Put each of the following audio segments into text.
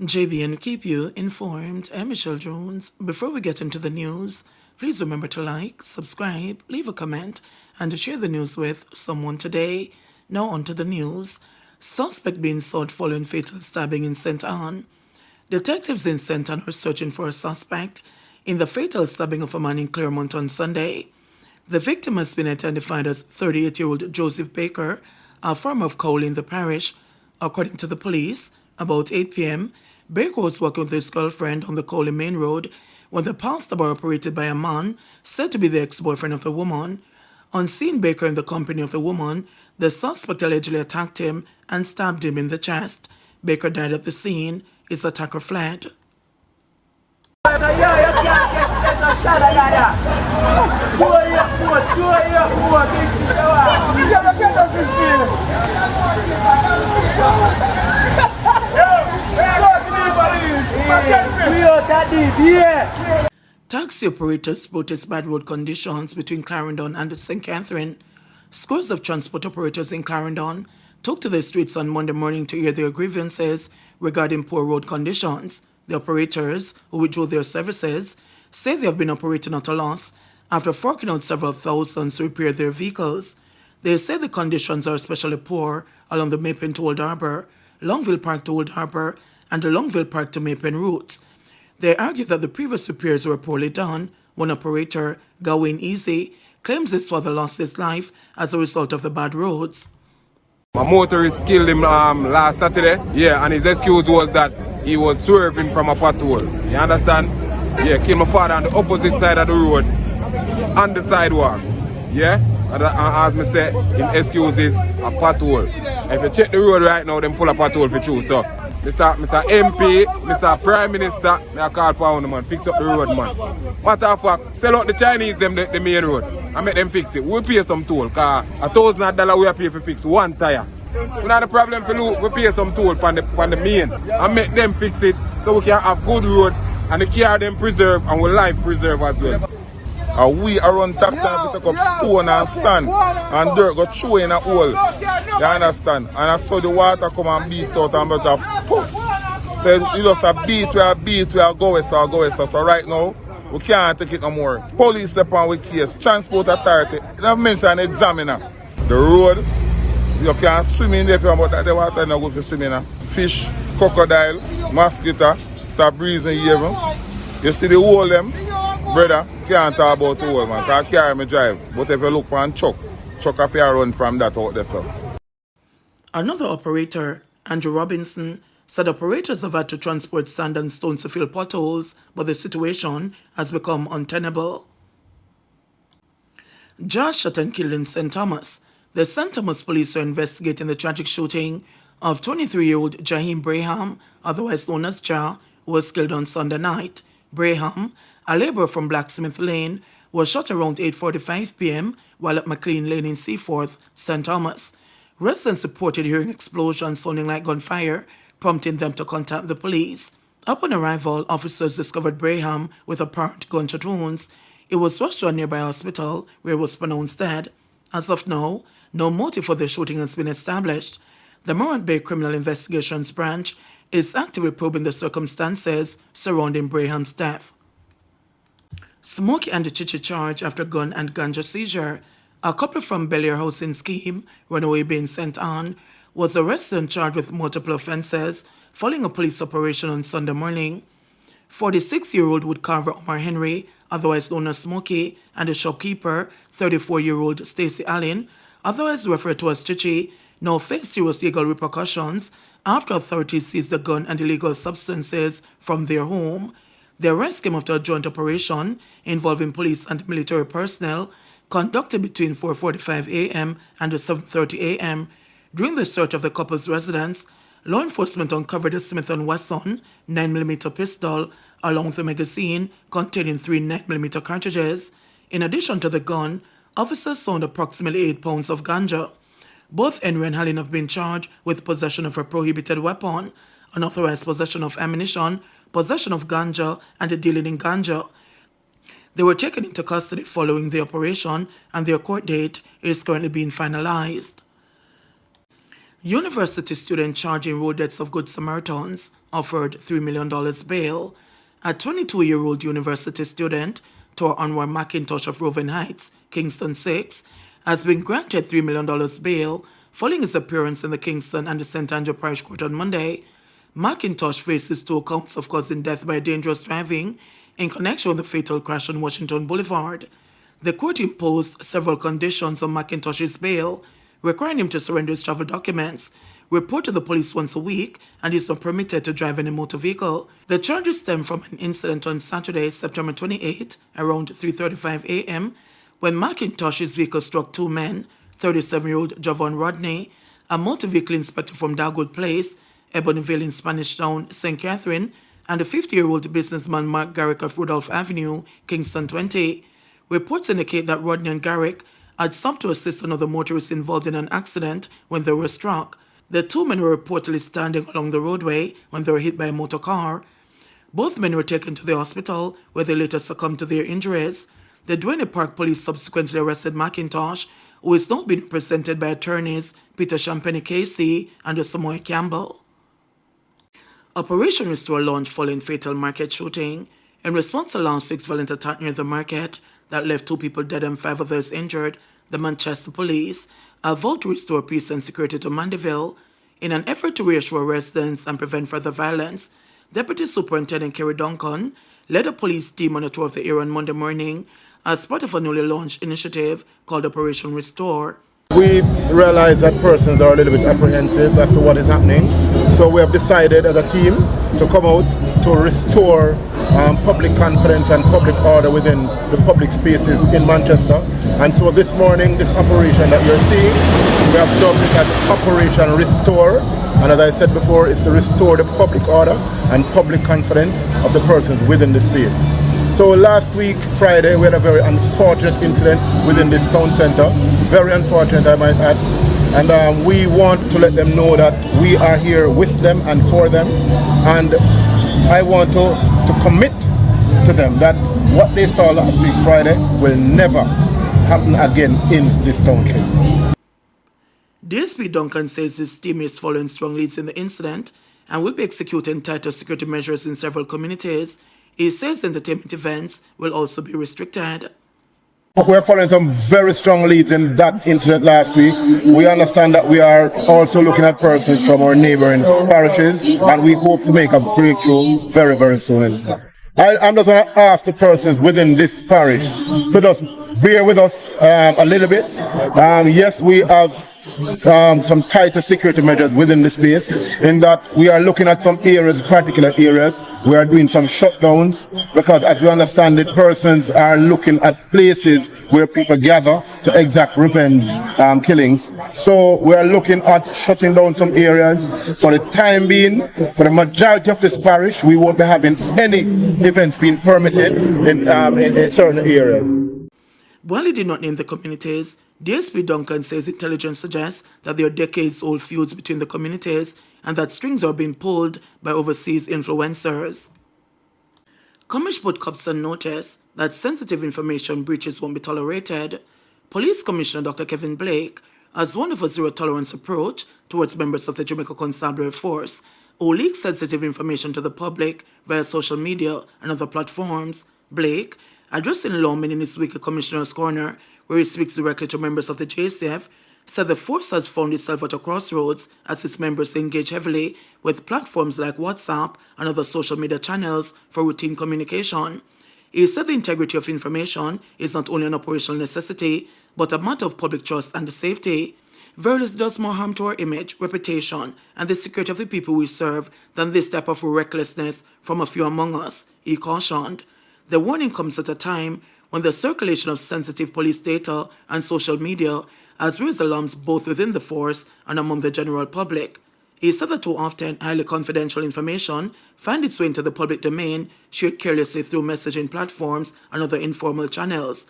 JBNN keep you informed. I'm Michelle Jones. Before we get into the news, please remember to like, subscribe, leave a comment, and to share the news with someone today. Now on to the news. Suspect being sought following fatal stabbing in St. Anne. Detectives in St. Anne are searching for a suspect in the fatal stabbing of a man in Claremont on Sunday. The victim has been identified as 38-year-old Joseph Baker, a farmer of Cowley in the parish. According to the police, about 8 p.m., Baker was walking with his girlfriend on the Cowley Main Road when the pasta bar operated by a man said to be the ex-boyfriend of the woman. On seeing Baker in the company of the woman, the suspect allegedly attacked him and stabbed him in the chest. Baker died at the scene. His attacker fled. Taxi operators protest bad road conditions between Clarendon and St. Catherine. Scores of transport operators in Clarendon took to the streets on Monday morning to air their grievances regarding poor road conditions. The operators, who withdrew their services, say they have been operating at a loss after forking out several thousands to repair their vehicles. They say the conditions are especially poor along the Mapen to Old Harbour, Longville Park to Old Harbour, and the Longville Park to Mapen routes. They argue that the previous repairs were poorly done. One operator, Gawain Easy, claims his father lost his life as a result of the bad roads. My motorist killed him last Saturday, and his excuse was that he was swerving from a pothole. You understand? Killed my father on the opposite side of the road, on the sidewalk. And as me say, him excuse is a pothole. If you check the road right now, them full of pothole for true. So, Mr. MP, Mr. Prime Minister, I call for one man, fix up the road, man. Matter of fact, sell out the Chinese them the main road and make them fix it. We pay some toll, cause $1,000 we pay for fix one tire. We not the problem for we pay some toll on the main and make them fix it so we can have good road and the car them preserve and we life preserve as well. We around taxi and pick up stone and sand and dirt go throw in a hole. You understand? And I saw the water come and beat out and better poof. So it just a beat, we are go west. So right now, we can't take it no more. Police step on with case, transport authority, they mentioned examiner. The road, you can swim in there if you want, but the water not good for swimming. Fish, crocodile, mosquito, it's a breezing even. You see the hole them? Brother, can't talk about the whole man, because I carry me drive. But if you look for Chuck have to run from that out there, so. Another operator, Andrew Robinson, said operators have had to transport sand and stones to fill potholes, but the situation has become untenable. Josh shot and killed in St. Thomas. The St. Thomas police are investigating the tragic shooting of 23-year-old Jaheem Braham, otherwise known as Ja, who was killed on Sunday night. Braham, a laborer from Blacksmith Lane, was shot around 8:45 p.m. while at McLean Lane in Seaforth, St. Thomas. Residents reported hearing explosions sounding like gunfire, prompting them to contact the police. Upon arrival, officers discovered Braham with apparent gunshot wounds. He was rushed to a nearby hospital where he was pronounced dead. As of now, no motive for the shooting has been established. The Morant Bay Criminal Investigations Branch is actively probing the circumstances surrounding Braham's death. Smokey and Chichi charged after gun and ganja seizure. A couple from Bel-Air housing scheme, Runaway Bay in St. Anne, was arrested and charged with multiple offences following a police operation on Sunday morning. 46-year-old woodcarver Omar Henry, otherwise known as Smokey, and the shopkeeper, 34-year-old Stacey Allen, otherwise referred to as Chichi, now face serious legal repercussions after authorities seized the gun and illegal substances from their home. The arrest came after a joint operation involving police and military personnel conducted between 4:45 a.m. and 7:30 a.m. During the search of the couple's residence, law enforcement uncovered a Smith & Wesson 9mm pistol along with a magazine containing 3 9mm cartridges. In addition to the gun, officers found approximately 8 pounds of ganja. Both Henry and Hallin have been charged with possession of a prohibited weapon, unauthorized possession of ammunition, possession of ganja, and dealing in ganja. They were taken into custody following the operation, and their court date is currently being finalized. University student charging road debts of Good Samaritans. offered $3 million bail. A 22-year-old university student, Tor Anwar McIntosh of Roving Heights, Kingston 6, has been granted $3 million bail following his appearance in the Kingston and the St. Andrew Parish Court on Monday. McIntosh faces 2 counts of causing death by dangerous driving in connection with the fatal crash on Washington Boulevard. The court imposed several conditions on McIntosh's bail, requiring him to surrender his travel documents, report to the police once a week, and is not permitted to drive any motor vehicle. The charges stem from an incident on Saturday, September 28, around 3:35 a.m., when McIntosh's vehicle struck 2 men, 37-year-old Javon Rodney, a motor vehicle inspector from Dagwood Place, Ebonyville in Spanish Town, St. Catherine, and a 50-year-old businessman Mark Garrick of Rudolph Avenue, Kingston 20. Reports indicate that Rodney and Garrick had stopped to assist another motorist involved in an accident when they were struck. The 2 men were reportedly standing along the roadway when they were hit by a motor car. Both men were taken to the hospital, where they later succumbed to their injuries. The Duane Park police subsequently arrested McIntosh, who is now being represented by attorneys Peter Champagne Casey and Samoy Campbell. Operation Restore launched following fatal market shooting. In response to last week's violent attack near the market that left 2 people dead and 5 others injured, the Manchester police have vowed to restore peace and security to Mandeville. In an effort to reassure residents and prevent further violence, Deputy Superintendent Kerry Duncan led a police team on a tour of the area on Monday morning as part of a newly launched initiative called Operation Restore. We realize that persons are a little bit apprehensive as to what is happening, so we have decided as a team to come out to restore public confidence and public order within the public spaces in Manchester. And so this morning, this operation that you're seeing, we have dubbed it as Operation Restore. And as I said before, it's to restore the public order and public confidence of the persons within the space. So last week, Friday, we had a very unfortunate incident within this town centre. Very unfortunate, I might add. And we want to let them know that we are here with them and for them. And I want to commit to them that what they saw last week, Friday, will never happen again in this township. DSP Duncan says his team is following strong leads in the incident and will be executing tighter security measures in several communities. He says entertainment events will also be restricted. We're following some very strong leads in that incident last week. We understand that we are also looking at persons from our neighboring parishes, and we hope to make a breakthrough very, very soon. I'm just going to ask the persons within this parish to just bear with us a little bit. Yes, we have some tighter security measures within the space, in that we are looking at some areas, particular areas. We are doing some shutdowns because, as we understand it, persons are looking at places where people gather to exact revenge killings. So we are looking at shutting down some areas. For the time being, for the majority of this parish, we won't be having any events being permitted in certain areas. While he did not name the communities, DSP Duncan says intelligence suggests that there are decades-old feuds between the communities and that strings are being pulled by overseas influencers. Commish put cops on notice that sensitive information breaches won't be tolerated. Police Commissioner Dr. Kevin Blake has warned of a zero-tolerance approach towards members of the Jamaica Constabulary Force who leak sensitive information to the public via social media and other platforms. Blake, addressing lawmen in his weekly Commissioner's Corner, where he speaks directly to members of the JCF, said the force has found itself at a crossroads as its members engage heavily with platforms like WhatsApp and other social media channels for routine communication. He said the integrity of information is not only an operational necessity, but a matter of public trust and safety. Violence does more harm to our image, reputation, and the security of the people we serve than this type of recklessness from a few among us, he cautioned. The warning comes at a time when the circulation of sensitive police data and social media has raised alarms both within the force and among the general public. He said that too often highly confidential information finds its way into the public domain, shared carelessly through messaging platforms and other informal channels.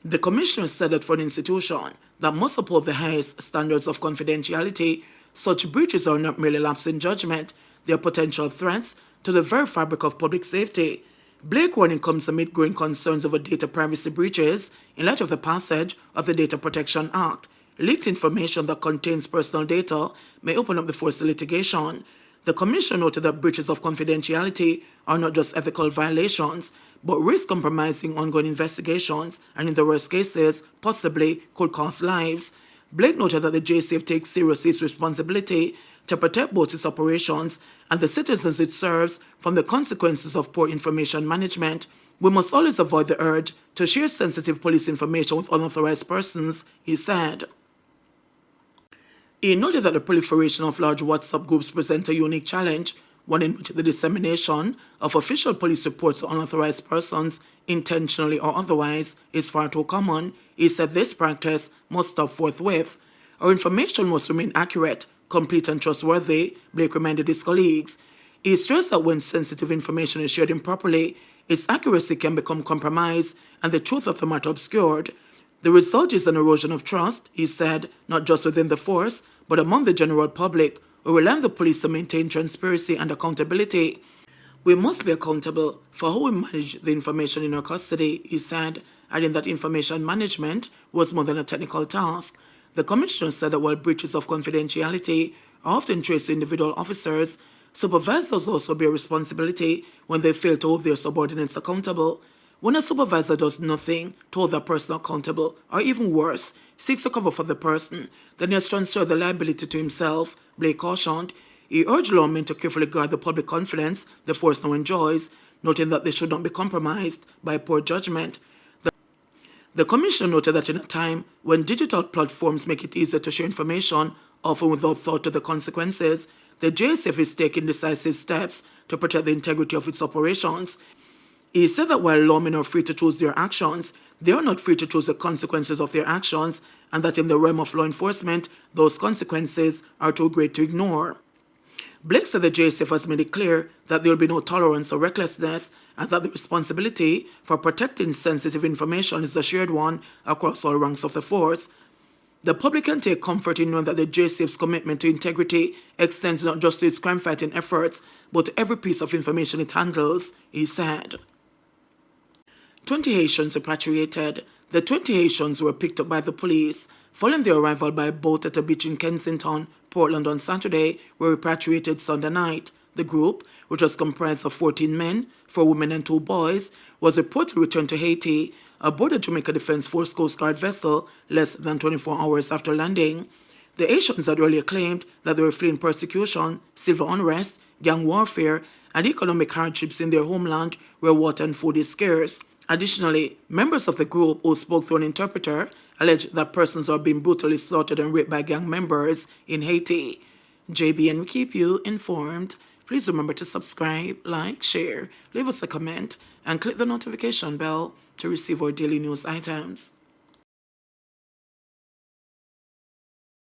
The Commissioner said that for an institution that must uphold the highest standards of confidentiality, such breaches are not merely lapse in judgment, they are potential threats to the very fabric of public safety. Blake warning comes amid growing concerns over data privacy breaches in light of the passage of the Data Protection Act. Leaked information that contains personal data may open up the force to litigation. The Commission noted that breaches of confidentiality are not just ethical violations, but risk compromising ongoing investigations and, in the worst cases, possibly could cost lives. Blake noted that the JCF takes seriously its responsibility to protect both its operations and the citizens it serves from the consequences of poor information management. We must always avoid the urge to share sensitive police information with unauthorized persons, he said. He noted that the proliferation of large WhatsApp groups presents a unique challenge, one in which the dissemination of official police reports to unauthorized persons, intentionally or otherwise, is far too common. He said this practice must stop forthwith. Our information must remain accurate, complete and trustworthy, Blake reminded his colleagues. He stressed that when sensitive information is shared improperly, its accuracy can become compromised and the truth of the matter obscured. The result is an erosion of trust, he said, not just within the force, but among the general public, who rely on the police to maintain transparency and accountability. We must be accountable for how we manage the information in our custody, he said, adding that information management was more than a technical task. The Commissioner said that while breaches of confidentiality are often traced to individual officers, supervisors also bear responsibility when they fail to hold their subordinates accountable. When a supervisor does nothing to hold that person accountable, or even worse, seeks to cover for the person, then he has transferred the liability to himself, Blake cautioned. He urged lawmen to carefully guard the public confidence the force now enjoys, noting that they should not be compromised by poor judgment. The Commission noted that in a time when digital platforms make it easier to share information, often without thought to the consequences, the JSF is taking decisive steps to protect the integrity of its operations. He said that while lawmen are free to choose their actions, they are not free to choose the consequences of their actions, and that in the realm of law enforcement, those consequences are too great to ignore. Blake said the JSF has made it clear that there will be no tolerance or recklessness, and that the responsibility for protecting sensitive information is a shared one across all ranks of the force. The public can take comfort in knowing that the JSF's commitment to integrity extends not just to its crime-fighting efforts, but to every piece of information it handles, he said. 20 Haitians repatriated. The 20 Haitians were picked up by the police following their arrival by boat at a beach in Kensington, Portland on Saturday, were repatriated Sunday night. The group, which was comprised of 14 men, 4 women and 2 boys, was reportedly returned to Haiti aboard a Jamaica Defense Force Coast Guard vessel less than 24 hours after landing. The Haitians had earlier claimed that they were fleeing persecution, civil unrest, gang warfare, and economic hardships in their homeland where water and food is scarce. Additionally, members of the group who spoke through an interpreter alleged that persons are being brutally slaughtered and raped by gang members in Haiti. JBNN will keep you informed. Please remember to subscribe, like, share, leave us a comment, and click the notification bell to receive our daily news items.